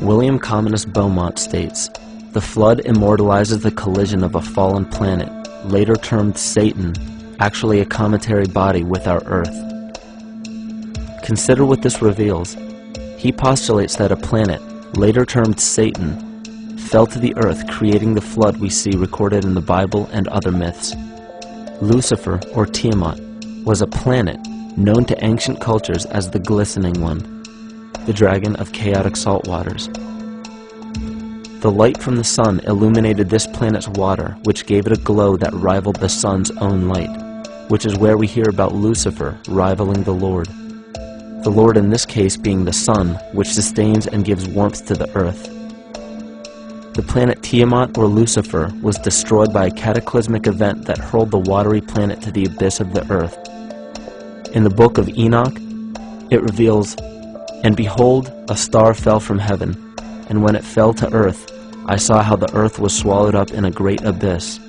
William Commonus Beaumont states, "The flood immortalizes the collision of a fallen planet, later termed Satan, actually a cometary body with our Earth." Consider what this reveals. He postulates that a planet, later termed Satan, fell to the earth, creating the flood we see recorded in the Bible and other myths. Lucifer, or Tiamat, was a planet known to ancient cultures as the Glistening One, the dragon of chaotic salt waters. The light from the sun illuminated this planet's water, which gave it a glow that rivaled the sun's own light, which is where we hear about Lucifer rivaling the Lord. The Lord in this case being the sun, which sustains and gives warmth to the earth. The planet Tiamat, or Lucifer, was destroyed by a cataclysmic event that hurled the watery planet to the abyss of the earth. In the book of Enoch, it reveals, "And behold, a star fell from heaven, and when it fell to earth, I saw how the earth was swallowed up in a great abyss."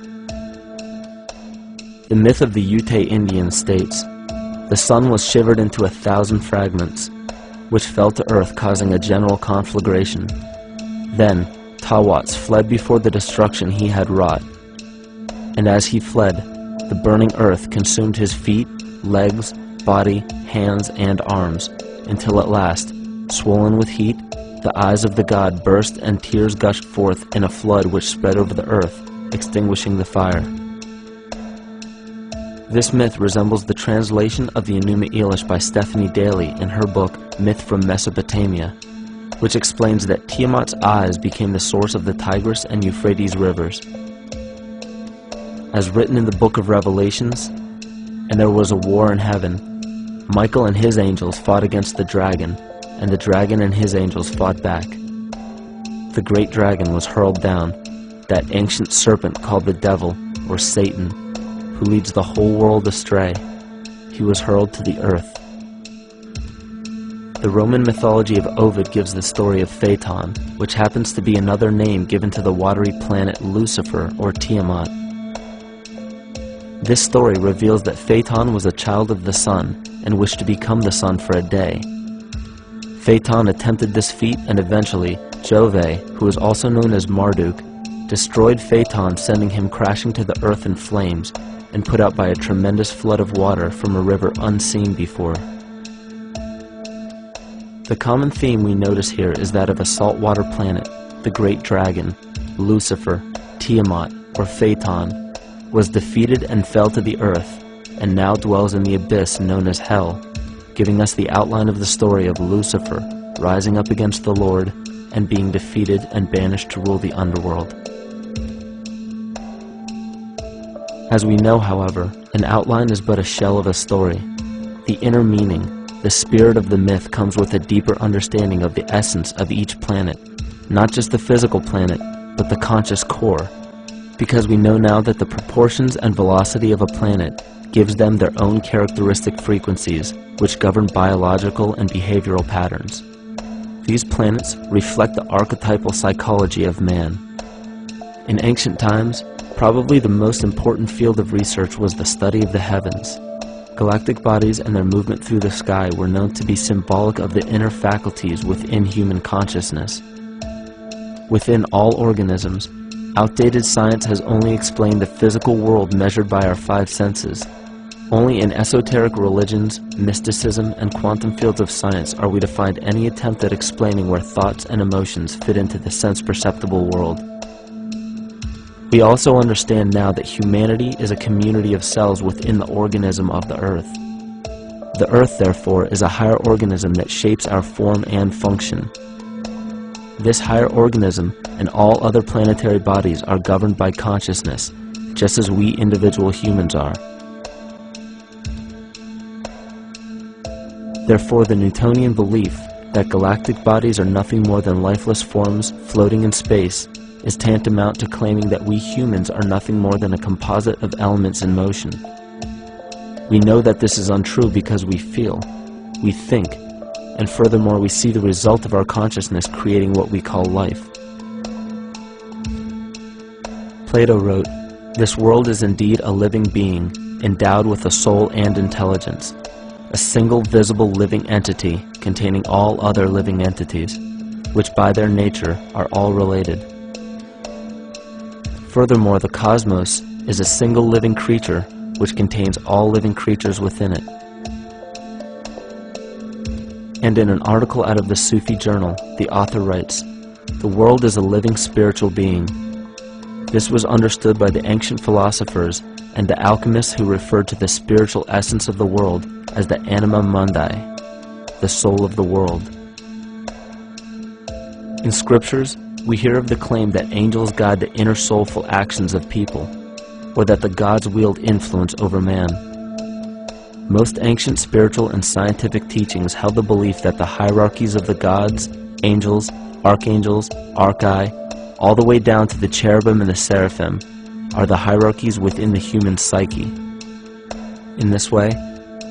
The myth of the Ute Indians states, "The sun was shivered into 1,000 fragments, which fell to earth, causing a general conflagration. Then Tawats fled before the destruction he had wrought. And as he fled, the burning earth consumed his feet, legs, body, hands, and arms, until at last, swollen with heat, the eyes of the god burst and tears gushed forth in a flood which spread over the earth, extinguishing the fire." This myth resembles the translation of the Enuma Elish by Stephanie Daly in her book Myth from Mesopotamia, which explains that Tiamat's eyes became the source of the Tigris and Euphrates rivers. As written in the book of Revelations, "And there was a war in heaven. Michael and his angels fought against the dragon, and the dragon and his angels fought back. The great dragon was hurled down, that ancient serpent called the devil, or Satan, who leads the whole world astray. He was hurled to the earth." The Roman mythology of Ovid gives the story of Phaeton, which happens to be another name given to the watery planet Lucifer, or Tiamat. This story reveals that Phaeton was a child of the sun and wished to become the sun for a day. Phaeton attempted this feat, and eventually Jove, who is also known as Marduk, destroyed Phaeton, sending him crashing to the earth in flames and put out by a tremendous flood of water from a river unseen before. The common theme we notice here is that of a saltwater planet, the great dragon, Lucifer, Tiamat, or Phaeton, was defeated and fell to the earth, and now dwells in the abyss known as Hell, giving us the outline of the story of Lucifer rising up against the Lord and being defeated and banished to rule the underworld. As we know, however, an outline is but a shell of a story. The inner meaning, the spirit of the myth, comes with a deeper understanding of the essence of each planet, not just the physical planet, but the conscious core, because we know now that the proportions and velocity of a planet gives them their own characteristic frequencies, which govern biological and behavioral patterns. These planets reflect the archetypal psychology of man. In ancient times, probably the most important field of research was the study of the heavens. Galactic bodies and their movement through the sky were known to be symbolic of the inner faculties within human consciousness. Within all organisms, outdated science has only explained the physical world measured by our five senses. Only in esoteric religions, mysticism, and quantum fields of science are we to find any attempt at explaining where thoughts and emotions fit into the sense-perceptible world. We also understand now that humanity is a community of cells within the organism of the Earth. The Earth, therefore, is a higher organism that shapes our form and function. This higher organism and all other planetary bodies are governed by consciousness, just as we individual humans are. Therefore, the Newtonian belief that galactic bodies are nothing more than lifeless forms floating in space is tantamount to claiming that we humans are nothing more than a composite of elements in motion. We know that this is untrue because we feel, we think, and furthermore we see the result of our consciousness creating what we call life. Plato wrote, "This world is indeed a living being, endowed with a soul and intelligence, a single visible living entity containing all other living entities. which by their nature are all related. Furthermore, the cosmos is a single living creature which contains all living creatures within it. And in an article out of the Sufi journal, the author writes, "The world is a living spiritual being." This was understood by the ancient philosophers and the alchemists who referred to the spiritual essence of the world as the anima mundi, the soul of the world. In scriptures, we hear of the claim that angels guide the inner soulful actions of people, or that the gods wield influence over man. Most ancient spiritual and scientific teachings held the belief that the hierarchies of the gods, angels, archangels, archai, all the way down to the cherubim and the seraphim, are the hierarchies within the human psyche. In this way,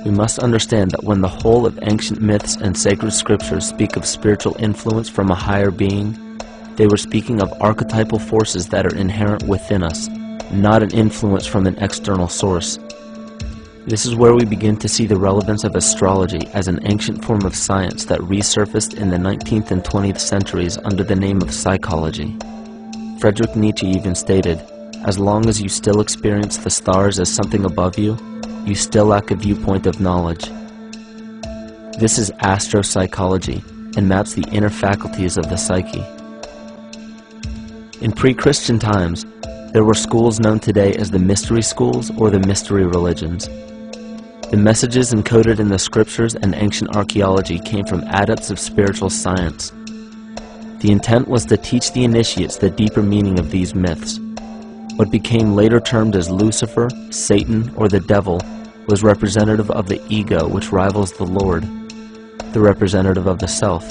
we must understand that when the whole of ancient myths and sacred scriptures speak of spiritual influence from a higher being, they were speaking of archetypal forces that are inherent within us, not an influence from an external source. This is where we begin to see the relevance of astrology as an ancient form of science that resurfaced in the 19th and 20th centuries under the name of psychology. Friedrich Nietzsche even stated, "As long as you still experience the stars as something above you, you still lack a viewpoint of knowledge." This is astropsychology and maps the inner faculties of the psyche. In pre-Christian times, there were schools known today as the mystery schools or the mystery religions. The messages encoded in the scriptures and ancient archaeology came from adepts of spiritual science. The intent was to teach the initiates the deeper meaning of these myths. What became later termed as Lucifer, Satan, or the devil was representative of the ego, which rivals the Lord, the representative of the self.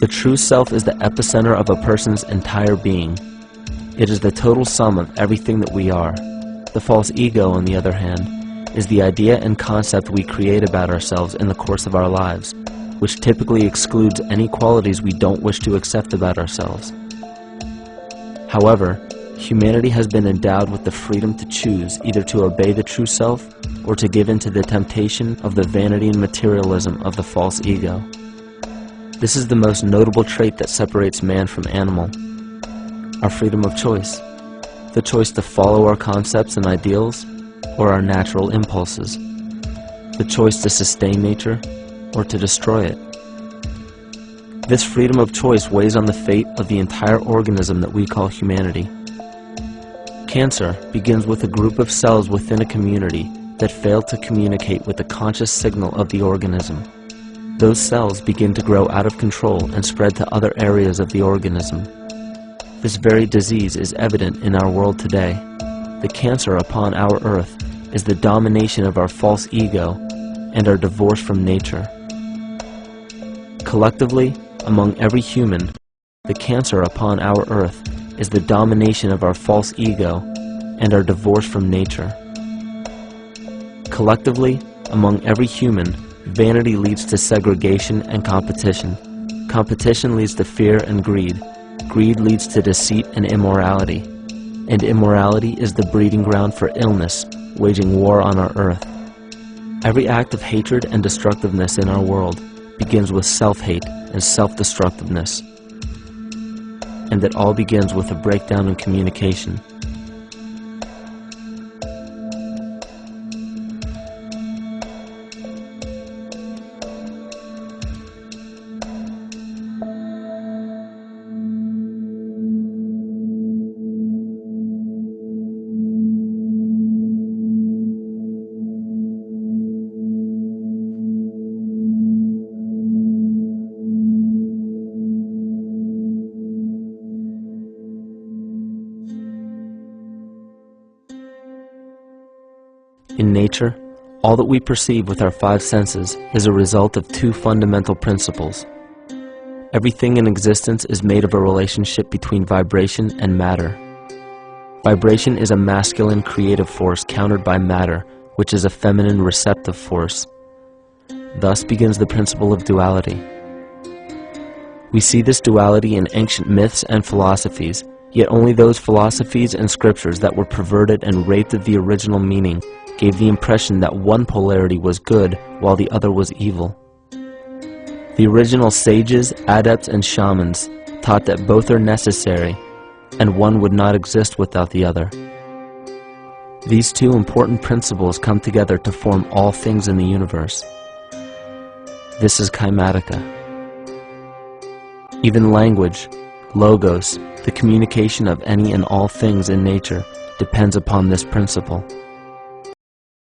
The true self is the epicenter of a person's entire being. It is the total sum of everything that we are. The false ego, on the other hand, is the idea and concept we create about ourselves in the course of our lives, which typically excludes any qualities we don't wish to accept about ourselves. However, humanity has been endowed with the freedom to choose either to obey the true self or to give in to the temptation of the vanity and materialism of the false ego. This is the most notable trait that separates man from animal: our freedom of choice, the choice to follow our concepts and ideals or our natural impulses, the choice to sustain nature or to destroy it. This freedom of choice weighs on the fate of the entire organism that we call humanity. Cancer begins with a group of cells within a community that fail to communicate with the conscious signal of the organism. Those cells begin to grow out of control and spread to other areas of the organism. This very disease is evident in our world today. The cancer upon our earth is the domination of our false ego and our divorce from nature. Collectively, among every human, the cancer upon our earth is the domination of our false ego and our divorce from nature. Collectively, among every human, vanity leads to segregation and competition. Competition leads to fear and greed. Greed leads to deceit and immorality. And immorality is the breeding ground for illness, waging war on our earth. Every act of hatred and destructiveness in our world begins with self-hate and self-destructiveness. And it all begins with a breakdown in communication. In nature, all that we perceive with our five senses is a result of two fundamental principles. Everything in existence is made of a relationship between vibration and matter. Vibration is a masculine creative force countered by matter, which is a feminine receptive force. Thus begins the principle of duality. We see this duality in ancient myths and philosophies, yet only those philosophies and scriptures that were perverted and raped of the original meaning gave the impression that one polarity was good while the other was evil. The original sages, adepts, and shamans taught that both are necessary, and one would not exist without the other. These two important principles come together to form all things in the universe. This is Cimática. Even language, logos, the communication of any and all things in nature, depends upon this principle.